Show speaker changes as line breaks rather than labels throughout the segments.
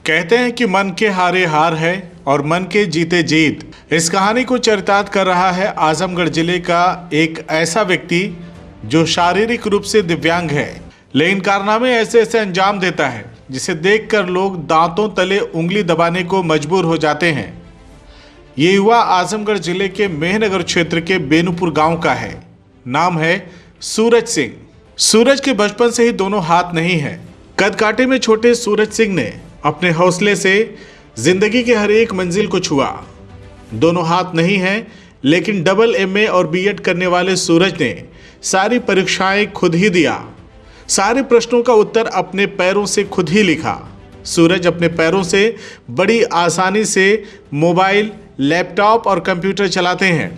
कहते हैं कि मन के हारे हार है और मन के जीते जीत। इस कहानी को चरितार्थ कर रहा है आजमगढ़ जिले का एक ऐसा व्यक्ति जो शारीरिक रूप से दिव्यांग है, लेकिन कारनामे ऐसे ऐसे अंजाम देता है जिसे देखकर लोग दांतों तले उंगली दबाने को मजबूर हो जाते हैं। ये युवा आजमगढ़ जिले के मेहनगर क्षेत्र के बेनूपुर गांव का है। नाम है सूरज सिंह। सूरज के बचपन से ही दोनों हाथ नहीं है। कदकाटे में छोटे सूरज सिंह ने अपने हौसले से जिंदगी के हर एक मंजिल को छुआ। दोनों हाथ नहीं हैं, लेकिन डबल एमए और बीएड करने वाले सूरज ने सारी परीक्षाएं खुद ही दिया। सारे प्रश्नों का उत्तर अपने पैरों से खुद ही लिखा। सूरज अपने पैरों से बड़ी आसानी से मोबाइल, लैपटॉप और कंप्यूटर चलाते हैं।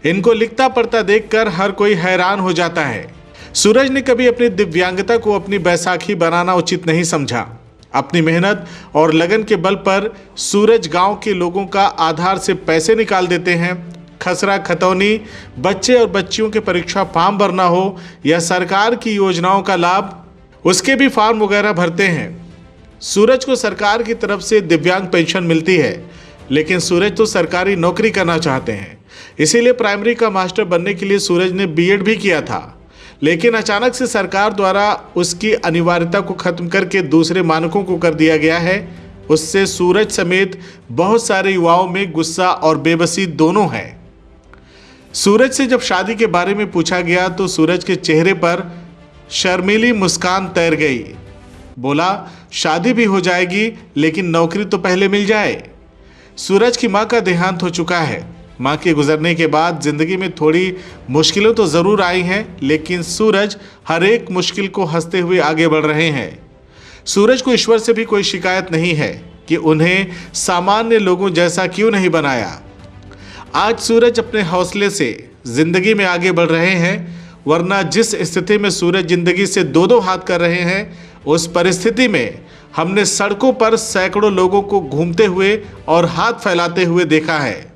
इनको लिखता पढ़ता देखकर हर कोई हैरान हो जाता है। सूरज ने कभी अपनी दिव्यांगता को अपनी बैसाखी बनाना उचित नहीं समझा। अपनी मेहनत और लगन के बल पर सूरज गांव के लोगों का आधार से पैसे निकाल देते हैं। खसरा खतौनी, बच्चे और बच्चियों के परीक्षा फॉर्म भरना हो या सरकार की योजनाओं का लाभ, उसके भी फॉर्म वगैरह भरते हैं। सूरज को सरकार की तरफ से दिव्यांग पेंशन मिलती है, लेकिन सूरज तो सरकारी नौकरी करना चाहते हैं। इसीलिए प्राइमरी का मास्टर बनने के लिए सूरज ने बीएड भी किया था, लेकिन अचानक से सरकार द्वारा उसकी अनिवार्यता को खत्म करके दूसरे मानकों को कर दिया गया है। उससे सूरज समेत बहुत सारे युवाओं में गुस्सा और बेबसी दोनों है। सूरज से जब शादी के बारे में पूछा गया तो सूरज के चेहरे पर शर्मीली मुस्कान तैर गई। बोला, शादी भी हो जाएगी, लेकिन नौकरी तो पहले मिल जाए। सूरज की मां का देहांत हो चुका है। मां के गुजरने के बाद जिंदगी में थोड़ी मुश्किलें तो ज़रूर आई हैं, लेकिन सूरज हर एक मुश्किल को हंसते हुए आगे बढ़ रहे हैं। सूरज को ईश्वर से भी कोई शिकायत नहीं है कि उन्हें सामान्य लोगों जैसा क्यों नहीं बनाया। आज सूरज अपने हौसले से जिंदगी में आगे बढ़ रहे हैं, वरना जिस स्थिति में सूरज जिंदगी से दो हाथ कर रहे हैं, उस परिस्थिति में हमने सड़कों पर सैकड़ों लोगों को घूमते हुए और हाथ फैलाते हुए देखा है।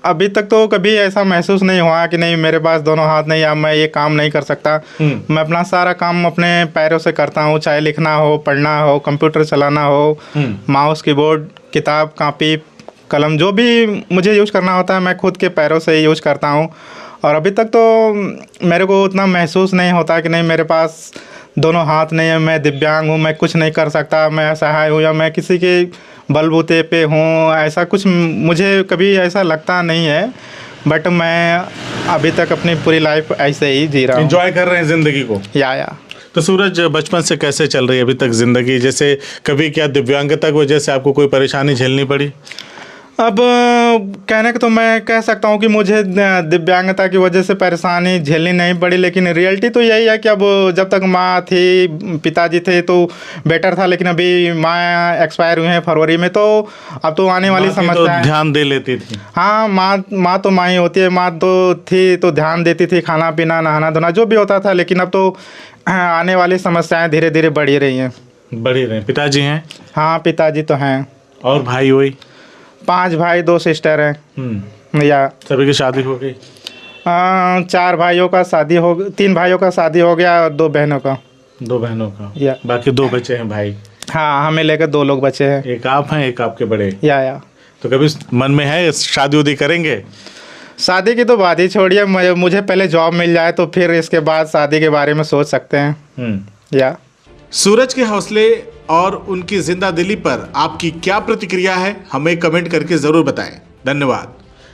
अभी तक तो कभी ऐसा महसूस नहीं हुआ कि नहीं मेरे पास दोनों हाथ नहीं, या मैं ये काम नहीं कर सकता। मैं अपना सारा काम अपने पैरों से करता हूँ, चाहे लिखना हो, पढ़ना हो, कंप्यूटर चलाना हो, माउस, कीबोर्ड, किताब, कॉपी, कलम, जो भी मुझे यूज़ करना होता है मैं खुद के पैरों से यूज़ करता हूँ। और अभी तक तो मेरे को उतना महसूस नहीं होता कि नहीं मेरे पास दोनों हाथ नहीं है, मैं दिव्यांग हूँ, मैं कुछ नहीं कर सकता, मैं असहाय हूँ या मैं किसी के बलबूते पे हूँ। ऐसा कुछ मुझे कभी ऐसा लगता नहीं है। बट मैं अभी तक अपनी पूरी लाइफ ऐसे ही जी रहा हूँ,
एंजॉय कर रहे हैं ज़िंदगी को।
या
तो सूरज, बचपन से कैसे चल रही है अभी तक ज़िंदगी? जैसे कभी क्या दिव्यांगता की वजह से आपको कोई परेशानी झेलनी पड़ी?
अब कहने को तो मैं कह सकता हूँ कि मुझे दिव्यांगता की वजह से परेशानी झेलनी नहीं पड़ी, लेकिन रियलिटी तो यही है कि अब जब तक माँ थी, पिताजी थे तो बेटर था, लेकिन अभी माँ एक्सपायर हुए हैं फरवरी में, तो अब तो आने वाली समस्या
तो ध्यान दे लेती थी।
हाँ, माँ तो माँ ही होती है। माँ तो थी तो ध्यान देती थी, खाना पीना, नहाना धोना जो भी होता था, लेकिन अब तो आने वाली समस्याएँ धीरे धीरे बढ़ ही रही हैं।
बढ़ी रही। पिताजी हैं?
हाँ, पिताजी तो हैं।
और भाई हुई?
5 भाई 2 सिस्टर हैं। या
सभी की शादी हो गई?
4 भाइयों का शादी हो, 3 भाइयों का शादी हो गया और 2 बहनों का।
2 बहनों का?
या
बाकी 2 बच्चे हैं भाई?
हाँ, हमें लेकर 2 लोग बचे हैं।
एक आप हैं, एक आपके बड़े?
या
तो कभी मन में है शादी उदी करेंगे?
शादी की तो बात ही छोड़िए, मुझे पहले जॉब मिल जाए तो फिर इसके बाद शादी के बारे में सोच सकते हैं। या
सूरज के हौसले और उनकी जिंदा दिली पर आपकी क्या प्रतिक्रिया है, हमें कमेंट करके जरूर बताएं। धन्यवाद।